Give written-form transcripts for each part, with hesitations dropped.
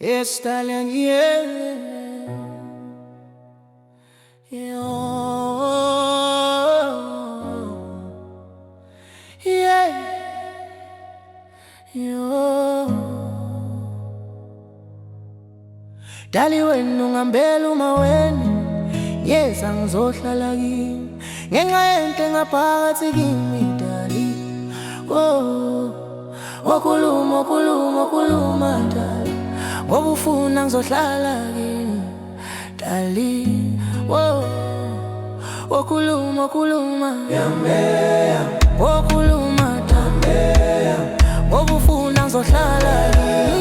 Yes, darling, yeah. Yeah. Yeah. Yeah. Dali wena ungambela uma wena yes angizohlala kimi ngenxa yento ngaphakathi kimi dali wokhuluma dali ngoba ufuna ngizohlala kimi dali wokhuluma wokhuluma dali ngoba ufuna ngizohlala kimi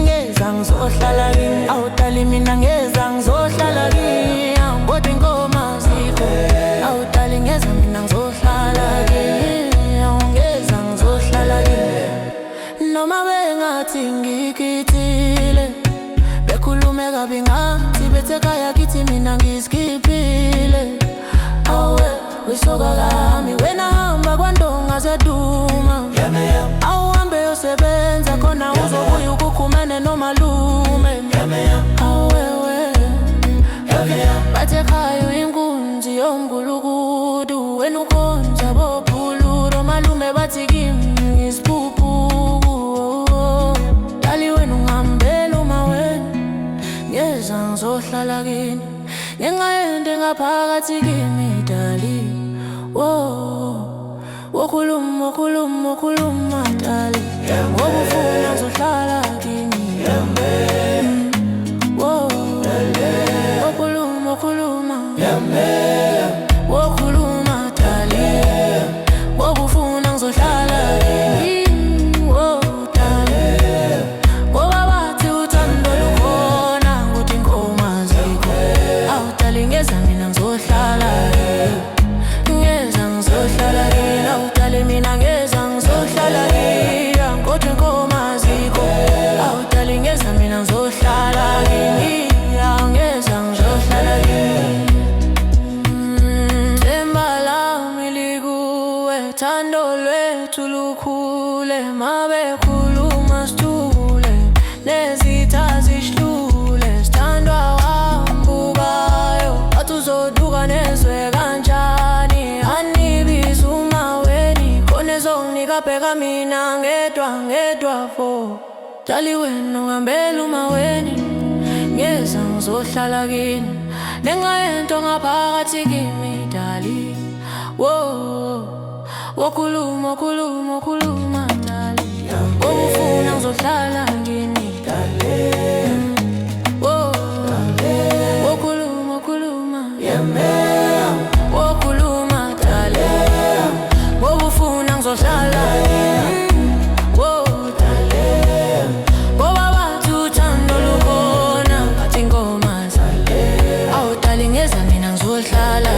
ngeza mina ngizohlala kimi awutali mina ngeza ngizohlala kimi ngoba ingoma zikho awutali ngeza mina ngizohlala kimi ngeza ngizohlala kimi noma bengathi ngikithile bekhulume kabi ngathi bethe ekhaya kithi mina ngisikhiphile awe wisoka kami wena hamba kwandonga zeduma sebenza khona uzobuya ukukhumene nomalume awewe bathe ekhaya uyinkunzi yomgulukudu wena ukhonja bophuluro malume bathi kimi ngisiphuphu dali wena ungambela uma wena ngeza ngizohlala kini ngenxa yento engaphakathi kimi dali wokhuluma dali ngoba ufuna ngizohlala kimi wokhuluma dali ngoba ufuna ngizohlala kimi dali ngoba bathi uthando lukhona ukuthi ingoma zikho awudali ngeza mina ngizohlala ngizohlala kimi awudali mina ngeza ngizohlala kimi kodwa ingoma zikho awudali ngeza mina ngizohlala kimi ngeza ngizohlala kimi themba lami likuwe thando lwethu lukhule mabekhuluma sithule nezitha zisihlule sithandwa wambukayo athi uzoduka nezwe kanjani anibiza umaweni khona ezonginika bheka mina ngedwa fo dali wena ungambela uma wena ngeza ngizohlala kini ngenxa yento ngaphakathi kimi dali wokhuluma dali ngoba ufuna ngizohlala kini dali wokhuluma wokhuluma dali ngoba ufuna ngizohlala la